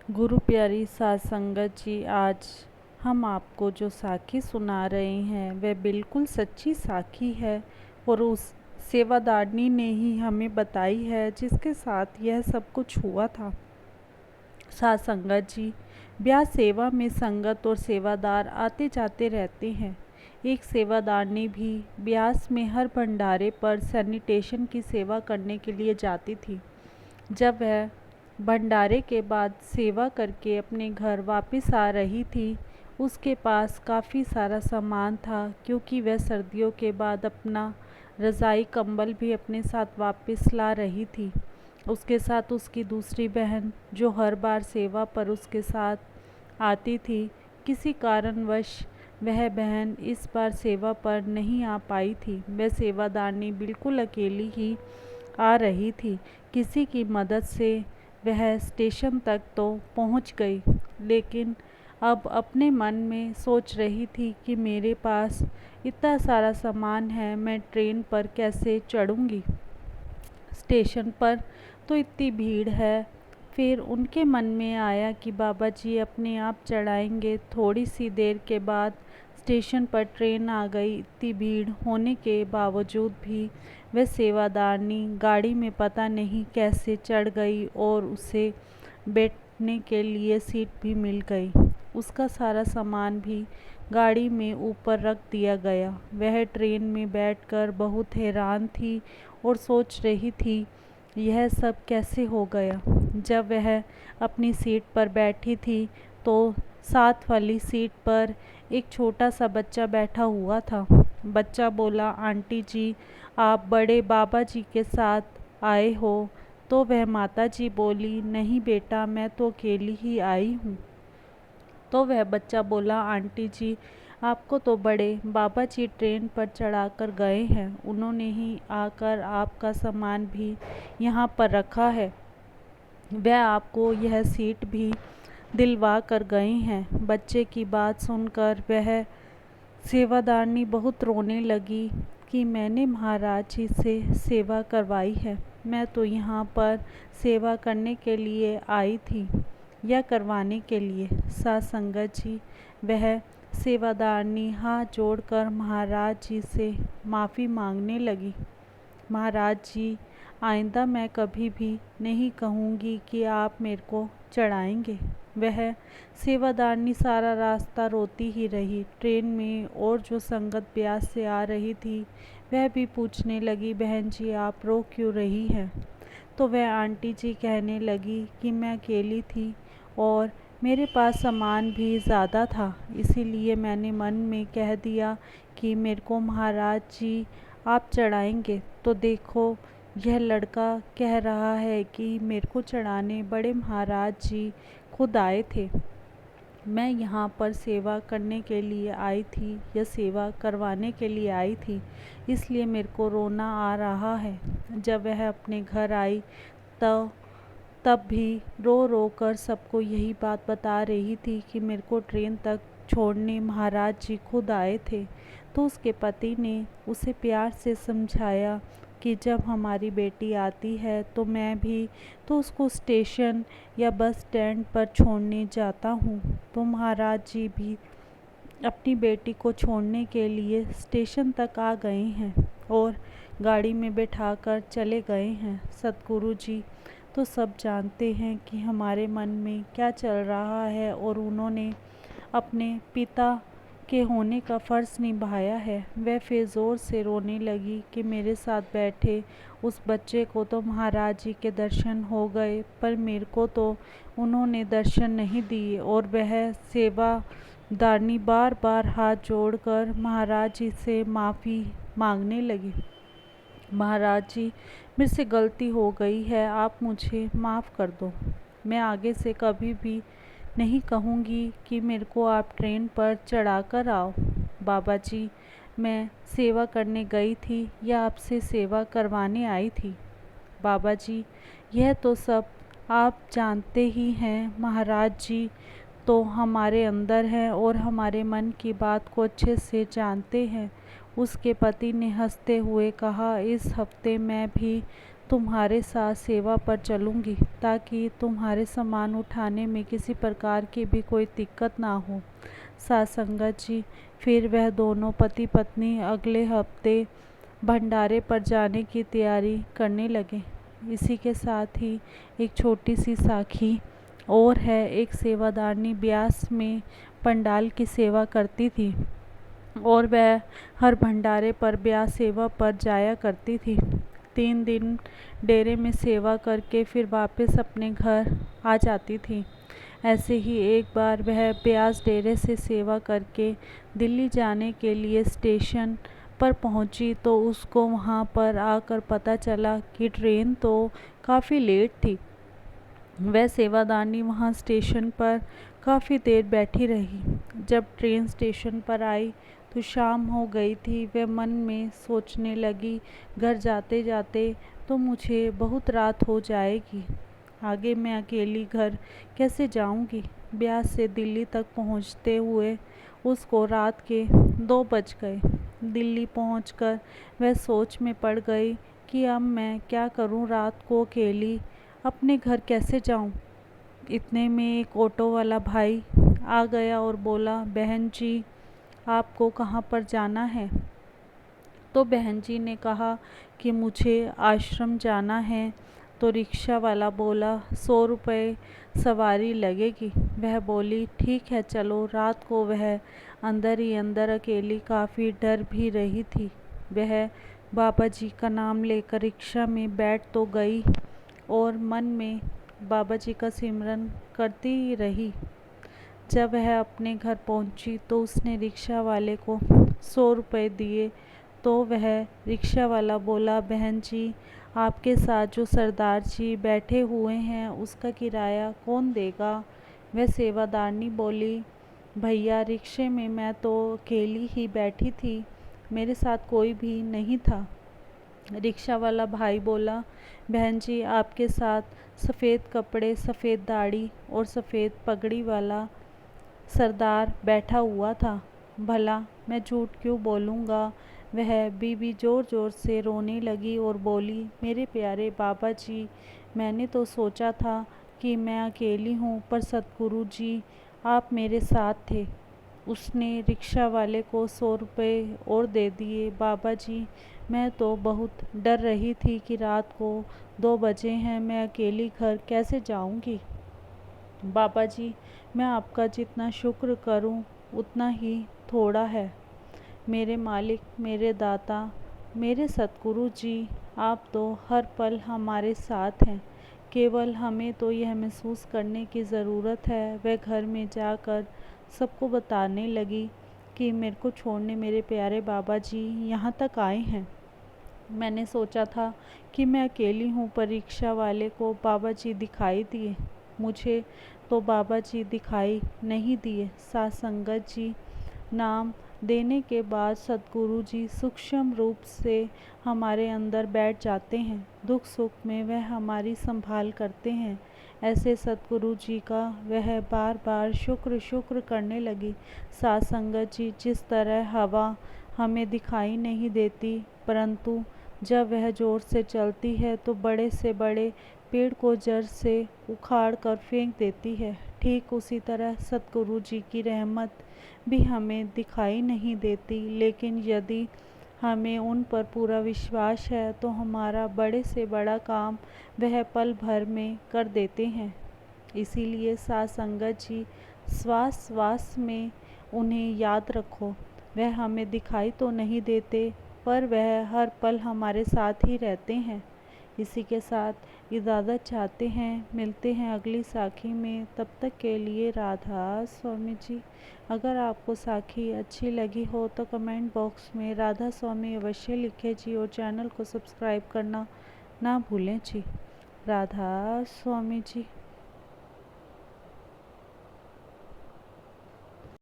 गुरु प्यारी साध संगत जी, आज हम आपको जो साखी सुना रहे हैं वह बिल्कुल सच्ची साखी है और उस सेवादारनी ने ही हमें बताई है जिसके साथ यह सब कुछ हुआ था। साध संगत जी, ब्याह सेवा में संगत और सेवादार आते जाते रहते हैं। एक सेवादारनी भी ब्यास में हर भंडारे पर सैनिटेशन की सेवा करने के लिए जाती थी। जब वह भंडारे के बाद सेवा करके अपने घर वापस आ रही थी, उसके पास काफ़ी सारा सामान था क्योंकि वह सर्दियों के बाद अपना रज़ाई कंबल भी अपने साथ वापस ला रही थी। उसके साथ उसकी दूसरी बहन, जो हर बार सेवा पर उसके साथ आती थी, किसी कारणवश वह बहन इस बार सेवा पर नहीं आ पाई थी। वह सेवादारनी बिल्कुल अकेली ही आ रही थी। किसी की मदद से वह स्टेशन तक तो पहुंच गई, लेकिन अब अपने मन में सोच रही थी कि मेरे पास इतना सारा सामान है, मैं ट्रेन पर कैसे चढ़ूंगी। स्टेशन पर तो इतनी भीड़ है। फिर उनके मन में आया कि बाबा जी अपने आप चढ़ाएंगे। थोड़ी सी देर के बाद स्टेशन पर ट्रेन आ गई। इतनी भीड़ होने के बावजूद भी वह सेवादारनी गाड़ी में पता नहीं कैसे चढ़ गई और उसे बैठने के लिए सीट भी मिल गई। उसका सारा सामान भी गाड़ी में ऊपर रख दिया गया। वह ट्रेन में बैठकर बहुत हैरान थी और सोच रही थी यह सब कैसे हो गया। जब वह अपनी सीट पर बैठी थी तो साथ वाली सीट पर एक छोटा सा बच्चा बैठा हुआ था। बच्चा बोला, आंटी जी, आप बड़े बाबा जी के साथ आए हो? तो वह माता जी बोली, नहीं बेटा, मैं तो अकेली ही आई हूँ। तो वह बच्चा बोला, आंटी जी, आपको तो बड़े बाबा जी ट्रेन पर चढ़ाकर गए हैं। उन्होंने ही आकर आपका सामान भी यहाँ पर रखा है। वह आपको यह सीट भी दिलवा कर गए हैं। बच्चे की बात सुनकर वह सेवादारनी बहुत रोने लगी कि मैंने महाराज जी से सेवा करवाई है। मैं तो यहाँ पर सेवा करने के लिए आई थी या करवाने के लिए। साध संगत जी, वह सेवादारनी हाथ जोड़कर महाराज जी से माफ़ी मांगने लगी। महाराज जी, आइंदा मैं कभी भी नहीं कहूँगी कि आप मेरे को चढ़ाएंगे। वह सेवादारनी सारा रास्ता रोती ही रही। ट्रेन में और जो संगत ब्यास से आ रही थी वह भी पूछने लगी, बहन जी आप रो क्यों रही हैं? तो वह आंटी जी कहने लगी कि मैं अकेली थी और मेरे पास सामान भी ज़्यादा था, इसीलिए मैंने मन में कह दिया कि मेरे को महाराज जी आप चढ़ाएंगे। तो देखो, यह लड़का कह रहा है कि मेरे को चढ़ाने बड़े महाराज जी खुद आए थे। मैं यहाँ पर सेवा करने के लिए आई थी या सेवा करवाने के लिए आई थी, इसलिए मेरे को रोना आ रहा है। जब वह अपने घर आई तो तब भी रो रो कर सबको यही बात बता रही थी कि मेरे को ट्रेन तक छोड़ने महाराज जी खुद आए थे। तो उसके पति ने उसे प्यार से समझाया कि जब हमारी बेटी आती है तो मैं भी तो उसको स्टेशन या बस स्टैंड पर छोड़ने जाता हूँ। तो महाराज जी भी अपनी बेटी को छोड़ने के लिए स्टेशन तक आ गए हैं और गाड़ी में बैठाकर चले गए हैं। सतगुरु जी तो सब जानते हैं कि हमारे मन में क्या चल रहा है और उन्होंने अपने पिता के होने का फ़र्ज़ निभाया है। वह फिर ज़ोर से रोने लगी कि मेरे साथ बैठे उस बच्चे को तो महाराज जी के दर्शन हो गए, पर मेरे को तो उन्होंने दर्शन नहीं दिए। और वह सेवादारनी बार बार हाथ जोड़कर महाराज जी से माफ़ी मांगने लगी। महाराज जी, मेरे से गलती हो गई है, आप मुझे माफ़ कर दो। मैं आगे से कभी भी नहीं कहूँगी कि मेरे को आप ट्रेन पर चढ़ा कर आओ। बाबा जी, मैं सेवा करने गई थी या आपसे सेवा करवाने आई थी? बाबा जी, यह तो सब आप जानते ही हैं। महाराज जी तो हमारे अंदर हैं और हमारे मन की बात को अच्छे से जानते हैं। उसके पति ने हंसते हुए कहा, इस हफ्ते मैं भी तुम्हारे साथ सेवा पर चलूँगी ताकि तुम्हारे सामान उठाने में किसी प्रकार की भी कोई दिक्कत ना हो। साथ संगत जी, फिर वह दोनों पति पत्नी अगले हफ्ते भंडारे पर जाने की तैयारी करने लगे। इसी के साथ ही एक छोटी सी साखी और है। एक सेवादारनी ब्यास में पंडाल की सेवा करती थी और वह हर भंडारे पर ब्यास सेवा पर जाया करती थी। 3 दिन डेरे में सेवा करके फिर वापस अपने घर आ जाती थी। ऐसे ही एक बार वह ब्यास डेरे से सेवा करके दिल्ली जाने के लिए स्टेशन पर पहुंची तो उसको वहां पर आकर पता चला कि ट्रेन तो काफ़ी लेट थी। वह सेवादारनी वहां स्टेशन पर काफ़ी देर बैठी रही। जब ट्रेन स्टेशन पर आई तो शाम हो गई थी। वह मन में सोचने लगी, घर जाते जाते तो मुझे बहुत रात हो जाएगी। आगे मैं अकेली घर कैसे जाऊंगी। ब्यास से दिल्ली तक पहुंचते हुए उसको रात के 2 बज गए। दिल्ली पहुंचकर वह सोच में पड़ गई कि अब मैं क्या करूं, रात को अकेली अपने घर कैसे जाऊं। इतने में एक ऑटो वाला भाई आ गया और बोला, बहन जी आपको कहाँ पर जाना है। तो बहन जी ने कहा कि मुझे आश्रम जाना है। तो रिक्शा वाला बोला, 100 रुपये सवारी लगेगी। वह बोली, ठीक है चलो। रात को वह अंदर ही अंदर अकेली काफ़ी डर भी रही थी। वह बाबा जी का नाम लेकर रिक्शा में बैठ तो गई और मन में बाबा जी का सिमरन करती ही रही। जब वह अपने घर पहुंची तो उसने रिक्शा वाले को 100 रुपये दिए। तो वह रिक्शा वाला बोला, बहन जी आपके साथ जो सरदार जी बैठे हुए हैं उसका किराया कौन देगा। वह सेवादारनी बोली, भैया रिक्शे में मैं तो अकेली ही बैठी थी, मेरे साथ कोई भी नहीं था। रिक्शा वाला भाई बोला, बहन जी आपके साथ सफ़ेद कपड़े, सफ़ेद दाढ़ी और सफ़ेद पगड़ी वाला सरदार बैठा हुआ था। भला मैं झूठ क्यों बोलूँगा। वह बीवी ज़ोर ज़ोर से रोने लगी और बोली, मेरे प्यारे बाबा जी मैंने तो सोचा था कि मैं अकेली हूँ, पर सतगुरु जी आप मेरे साथ थे। उसने रिक्शा वाले को 100 रुपये और दे दिए। बाबा जी मैं तो बहुत डर रही थी कि रात को 2 बजे हैं, मैं अकेली घर कैसे जाऊंगी। बाबा जी मैं आपका जितना शुक्र करूं उतना ही थोड़ा है। मेरे मालिक, मेरे दाता, मेरे सतगुरु जी आप तो हर पल हमारे साथ हैं। केवल हमें तो यह महसूस करने की ज़रूरत है। वह घर में जाकर सबको बताने लगी कि मेरे को छोड़ने मेरे प्यारे बाबा जी यहाँ तक आए हैं। मैंने सोचा था कि मैं अकेली हूँ, पर रिक्शा वाले को बाबा जी दिखाई दिए, मुझे तो बाबा जी दिखाई नहीं दिए। साथ संगत जी नाम देने के बाद सतगुरु जी सूक्ष्म रूप से हमारे अंदर बैठ जाते हैं। दुख सुख में वह हमारी संभाल करते हैं। ऐसे सतगुरु जी का वह बार बार शुक्र शुक्र करने लगी। साथ संगत जी जिस तरह हवा हमें दिखाई नहीं देती, परंतु जब वह जोर से चलती है तो बड़े से बड़े पेड़ को जड़ से उखाड़ कर फेंक देती है, ठीक उसी तरह सतगुरु जी की रहमत भी हमें दिखाई नहीं देती, लेकिन यदि हमें उन पर पूरा विश्वास है तो हमारा बड़े से बड़ा काम वह पल भर में कर देते हैं। इसीलिए साथ संगत जी श्वास श्वास में उन्हें याद रखो। वह हमें दिखाई तो नहीं देते, पर वह हर पल हमारे साथ ही रहते हैं। इसी के साथ इजाज़त चाहते हैं। मिलते हैं अगली साखी में, तब तक के लिए राधा स्वामी जी। अगर आपको साखी अच्छी लगी हो तो कमेंट बॉक्स में राधा स्वामी अवश्य लिखें जी, और चैनल को सब्सक्राइब करना ना भूलें जी। राधा स्वामी जी।